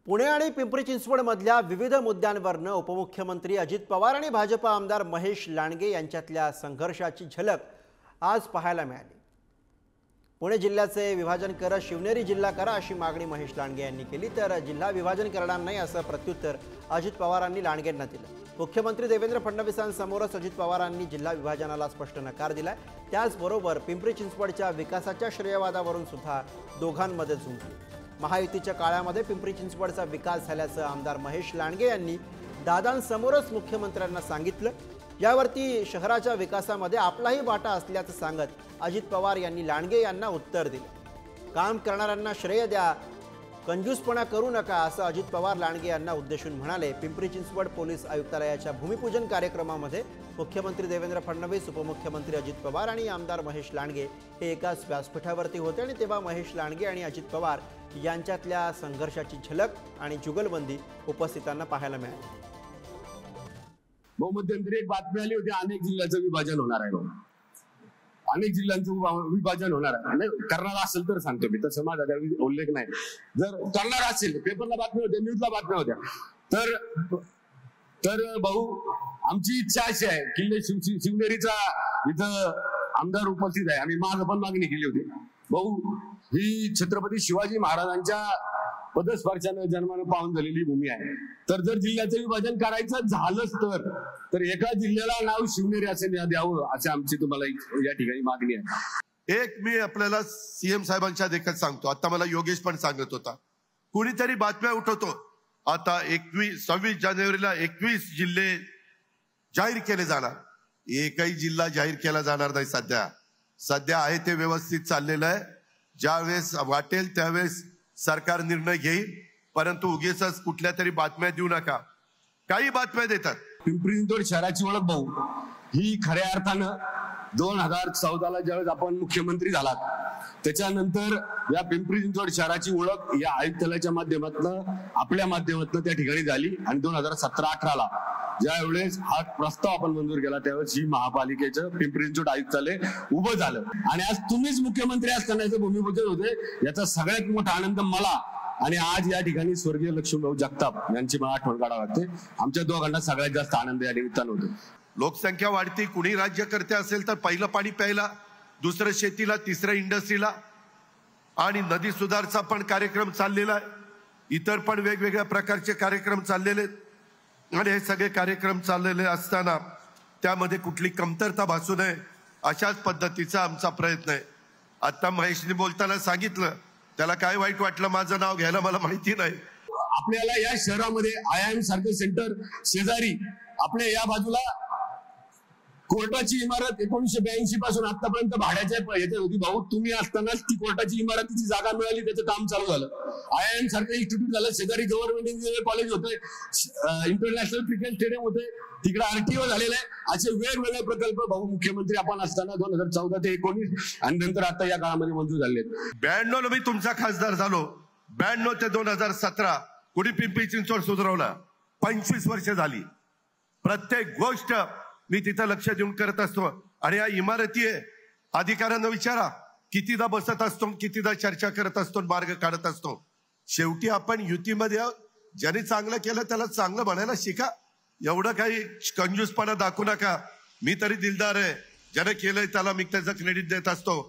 पुणे आणि पिंपरी चिंचवड मधल्या विविध मुद्द्यांवरनं उपमुख्यमंत्री अजित पवार आणि भाजप आमदार महेश लांडगे यांच्यातल्या संघर्षाची झलक आज पाहायला मिळाली। पुणे जिल्ह्याचे विभाजन करा, शिवनेरी जिल्हा करा अशी मागणी महेश लांडगे यांनी केली, तर जिल्हा विभाजन करणार नाही असं प्रत्युत्तर अजित पवारांनी लांडगेंना दिलं। मुख्यमंत्री देवेंद्र फडणवीसांसमोरच अजित पवारांनी जिल्हा विभाजनाला स्पष्ट नकार दिलाय। त्याचबरोबर पिंपरी चिंचवडच्या विकासाच्या श्रेयवादावरून सुद्धा दोघांमध्ये झुंजली। महायुतीच्या काळामध्ये पिंपरी चिंचवडचा विकास झाल्याचं आमदार महेश लांडगे यांनी दादांसमोरच मुख्यमंत्र्यांना सांगितलं। यावरती शहराच्या विकासामध्ये आपलाही वाटा असल्याचं सांगत अजित पवार यांनी लांडगे यांना उत्तर दिलं। काम करणाऱ्यांना श्रेय द्या, कंजूसपणा करू नका असं अजित पवार लांडगे यांना उद्देशून म्हणाले। पिंपरी चिंचवड पोलीस आयुक्तालयाच्या भूमिपूजन कार्यक्रमामध्ये मुख्यमंत्री देवेंद्र फडणवीस, उपमुख्यमंत्री अजित पवार आणि आमदार महेश लांडगे हे एकाच व्यासपीठावरती होते आणि तेव्हा महेश लांडगे आणि अजित पवार यांच्यातल्या संघर्षाची झलक आणि जुगलबंदी उपस्थितांना पाहायला मिळाली। मध्यंतरी एक बातमी आली होती, अनेक जिल्ह्याचं विभाजन होणार आहे, अनेक जिल्ह्यांचं विभाजन होणार आहे। करणार असेल तर सांगतो मी, तसं माझा उल्लेख नाही। जर करणार असेल, पेपरला बातम्या होत्या, न्यूजला बातम्या होत्या, तर भाऊ आमची इच्छा अशी आहे, किल्ले शिवनेरीचा इथं आमदार उपस्थित आहे, आम्ही माग पण मागणी केली होती। भाऊ ही छत्रपती शिवाजी महाराजांच्या पदस्पर्शानं जन्मानं पाहून झालेली भूमी आहे, तर जर जिल्ह्याचं विभाजन करायचं झालंच तर एका जिल्ह्याला नाव शिवनेरी असे द्यावं अशी आमची तुम्हाला या ठिकाणी मागणी आहे। एक मी आपल्याला सीएम साहेबांच्या देखत सांगतो, आता मला योगेश पण सांगत होता, कुणीतरी बातम्या उठवतो आता 26 जानेवारीला 21 जिल्हे जाहीर केले जाणार। एकही जिल्हा जाहीर केला जाणार नाही। सध्या आहे ते व्यवस्थित चाललेलं आहे। ज्यावेळेस वाटेल त्यावेळेस सरकार निर्णय घेईल, परंतु उगीच कुठल्या तरी बातम्या देऊ नका। काही बातम्या देतात। पिंपरी चिंचवड शहराची ओळख भाऊ ही खऱ्या अर्थानं 2014ला ज्यावेळेस आपण मुख्यमंत्री झालात त्याच्यानंतर या पिंपरी चिंचवड शहराची ओळख या आयुक्तालयाच्या माध्यमातून आपल्या माध्यमातून त्या ठिकाणी झाली आणि 2017-18ला ज्यावेळेस हा प्रस्ताव आपण मंजूर केला त्यावेळेस ही महापालिकेचं पिंपरी चिंचवड आयुक्तालय उभं झालं आणि आज तुम्हीच मुख्यमंत्री असताना याचं भूमिपूजन होते। याचा सगळ्यात मोठा आनंद मला आणि आज या ठिकाणी स्वर्गीय लक्ष्मीभाऊ जगताप यांची मला आठवण काढावी लागते। आमच्या दोघांना सगळ्यात जास्त आनंद या निमित्तानं होतो। लोकसंख्या वाढती, कुणी राज्यकर्ते असेल तर पहिलं पाणी प्यायला, दुसरं शेतीला, तिसरं इंडस्ट्रीला आणि नदी सुधारचा पण कार्यक्रम चाललेला आहे। इतर पण वेगवेगळ्या प्रकारचे कार्यक्रम चाललेले आणि हे सगळे कार्यक्रम चाललेले असताना त्यामध्ये कुठली कमतरता भासू नये अशाच पद्धतीचा आमचा प्रयत्न आहे। आता महेशने बोलताना सांगितलं, त्याला काय वाईट वाटलं माझं नाव घ्यायला मला माहिती नाही। आपल्याला या शहरामध्ये IIM सारखं सेंटर शेजारी आपल्या या बाजूला कोर्टाची इमारत 1982 पासून आतापर्यंत भाड्याच्या याच्यात होती। भाऊ तुम्ही असतानाच ती कोर्टाची इमारतीची जागा मिळाली, त्याचं काम चालू झालं। IIM सारखं इन्स्टिट्यूट झालं, शेजारी गव्हर्नमेंट इंजिनिअरिंग कॉलेज होते, इंटरनॅशनल क्रिकेट स्टेडियम होते, तिकडे RTO झालेलं आहे। असे वेगवेगळे प्रकल्प भाऊ मुख्यमंत्री आपण असताना 2014 ते 19 आणि नंतर आता या काळामध्ये मंजूर झाले आहेत। 92ला मी तुमचा खासदार झालो, 92 ते 2017 कुणी पिंपरी चिंचवड सुधारवला। 25 वर्ष झाली। प्रत्येक गोष्ट मी तिथं लक्ष देऊन करत असतो आणि या इमारती आहे, अधिकाऱ्यांना विचारा, कितीदा बसत असतो, कितीदा चर्चा करत असतो, मार्ग काढत असतो। शेवटी आपण युतीमध्ये आहोत, ज्याने चांगलं केलं त्याला चांगलं म्हणायला शिका। एवढं काही कंजूसपणा दाखवू नका। मी तरी दिलदार आहे, ज्याने केलंय त्याला मी त्याचं क्रेडिट देत असतो।